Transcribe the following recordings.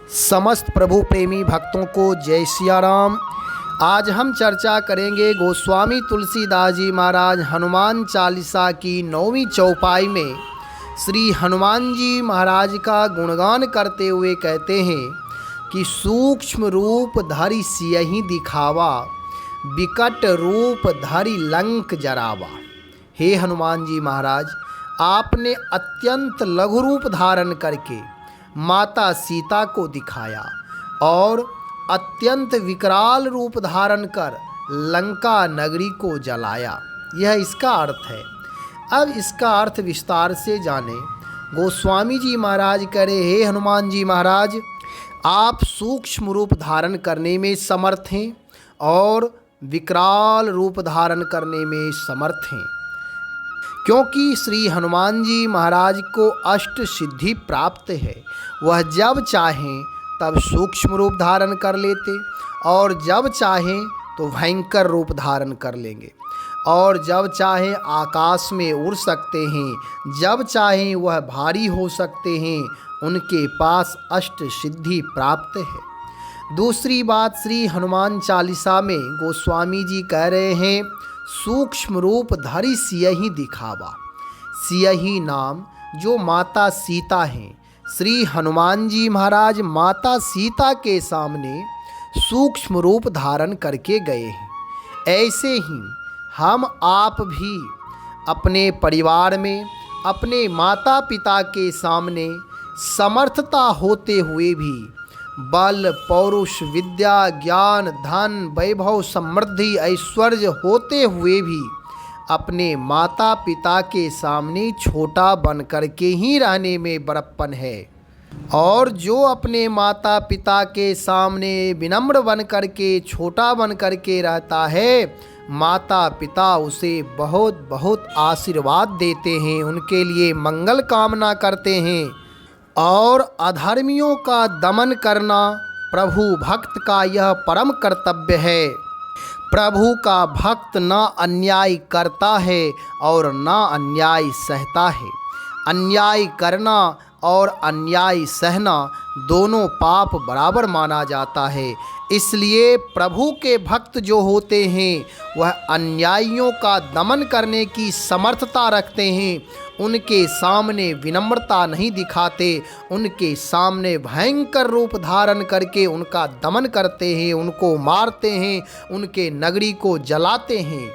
समस्त प्रभु प्रेमी भक्तों को जय सिया राम। आज हम चर्चा करेंगे गोस्वामी तुलसीदास जी महाराज हनुमान चालीसा की 9वीं चौपाई में श्री हनुमान जी महाराज का गुणगान करते हुए कहते हैं कि सूक्ष्म रूप धरि सियहि दिखावा, विकट रूप धरि लंक जरावा। हे हनुमान जी महाराज, आपने अत्यंत लघु रूप धारण करके माता सीता को दिखाया और अत्यंत विकराल रूप धारण कर लंका नगरी को जलाया। यह इसका अर्थ है। अब इसका अर्थ विस्तार से जाने। गोस्वामी जी महाराज कह रहे, हे हनुमान जी महाराज, आप सूक्ष्म रूप धारण करने में समर्थ हैं और विकराल रूप धारण करने में समर्थ हैं, क्योंकि श्री हनुमान जी महाराज को अष्ट सिद्धि प्राप्त है। वह जब चाहें तब सूक्ष्म रूप धारण कर लेते और जब चाहें तो भयंकर रूप धारण कर लेंगे और जब चाहें आकाश में उड़ सकते हैं, जब चाहें वह भारी हो सकते हैं। उनके पास अष्ट सिद्धि प्राप्त है। दूसरी बात, श्री हनुमान चालीसा में गोस्वामी जी कह रहे हैं, सूक्ष्म रूप धरि सियहि दिखावा। सियहि नाम जो माता सीता हैं, श्री हनुमान जी महाराज माता सीता के सामने सूक्ष्म रूप धारण करके गए हैं। ऐसे ही हम आप भी अपने परिवार में अपने माता पिता के सामने समर्थता होते हुए भी बल, पौरुष, विद्या, ज्ञान, धन, वैभव, समृद्धि, ऐश्वर्य होते हुए भी अपने माता पिता के सामने छोटा बन कर के ही रहने में बड़प्पन है। और जो अपने माता पिता के सामने विनम्र बन कर के, छोटा बन कर के रहता है, माता पिता उसे बहुत बहुत आशीर्वाद देते हैं, उनके लिए मंगल कामना करते हैं। और अधर्मियों का दमन करना प्रभु भक्त का यह परम कर्तव्य है। प्रभु का भक्त न अन्याय करता है और न अन्याय सहता है। अन्याय करना और अन्याय सहना दोनों पाप बराबर माना जाता है। इसलिए प्रभु के भक्त जो होते हैं वह अन्यायियों का दमन करने की समर्थता रखते हैं। उनके सामने विनम्रता नहीं दिखाते, उनके सामने भयंकर रूप धारण करके उनका दमन करते हैं, उनको मारते हैं, उनके नगरी को जलाते हैं।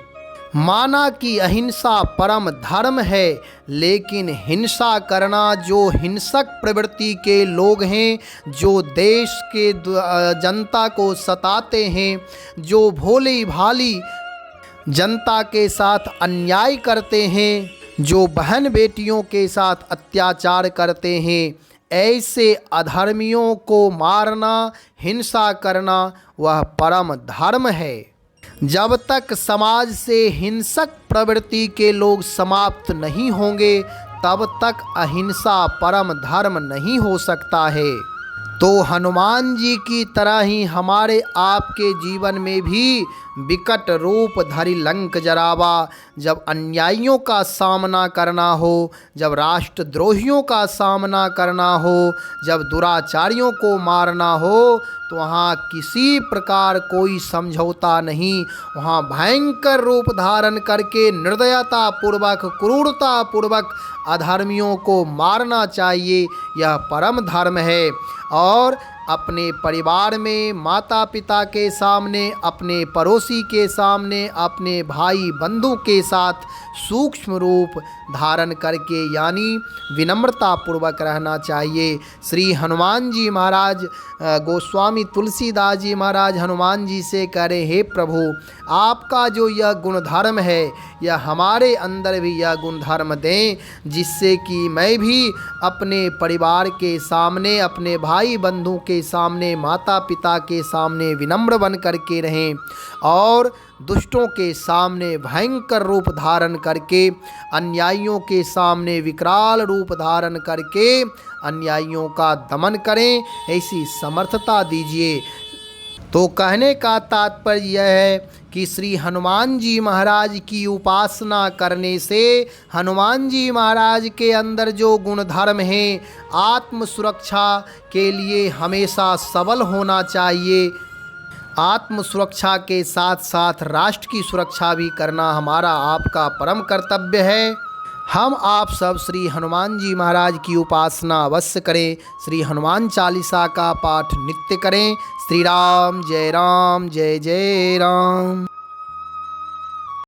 माना कि अहिंसा परम धर्म है, लेकिन हिंसा करना, जो हिंसक प्रवृत्ति के लोग हैं, जो देश के जनता को सताते हैं, जो भोली भाली जनता के साथ अन्याय करते हैं, जो बहन बेटियों के साथ अत्याचार करते हैं, ऐसे अधर्मियों को मारना, हिंसा करना वह परम धर्म है। जब तक समाज से हिंसक प्रवृत्ति के लोग समाप्त नहीं होंगे, तब तक अहिंसा परम धर्म नहीं हो सकता है। तो हनुमान जी की तरह ही हमारे आपके जीवन में भी विकट रूप धरि लंक जरावा। जब अन्यायियों का सामना करना हो, जब राष्ट्रद्रोहियों का सामना करना हो, जब दुराचारियों को मारना हो, तो वहाँ किसी प्रकार कोई समझौता नहीं। वहाँ भयंकर रूप धारण करके निर्दयता पूर्वक, क्रूरता पूर्वक अधर्मियों को मारना चाहिए। यह परम धर्म है। और अपने परिवार में माता पिता के सामने, अपने पड़ोसी के सामने, अपने भाई बंधु के साथ सूक्ष्म रूप धारण करके यानी विनम्रता पूर्वक रहना चाहिए। श्री हनुमान जी महाराज, गोस्वामी तुलसीदास जी महाराज हनुमान जी से कह रहे, हे प्रभु, आपका जो यह गुण धर्म है, यह हमारे अंदर भी यह गुण धर्म दें, जिससे कि मैं भी अपने परिवार के सामने, अपने भाई बंधु के सामने, माता पिता के सामने विनम्र बन करके रहें और दुष्टों के सामने भयंकर रूप धारण करके, अन्यायियों के सामने विकराल रूप धारण करके अन्यायियों का दमन करें। ऐसी समर्थता दीजिए। तो कहने का तात्पर्य यह है कि श्री हनुमान जी महाराज की उपासना करने से हनुमान जी महाराज के अंदर जो गुण धर्म है, आत्म सुरक्षा के लिए हमेशा सबल होना चाहिए। आत्म सुरक्षा के साथ साथ राष्ट्र की सुरक्षा भी करना हमारा आपका परम कर्तव्य है। हम आप सब श्री हनुमान जी महाराज की उपासना अवश्य करें। श्री हनुमान चालीसा का पाठ नित्य करें। श्री राम जय जय राम।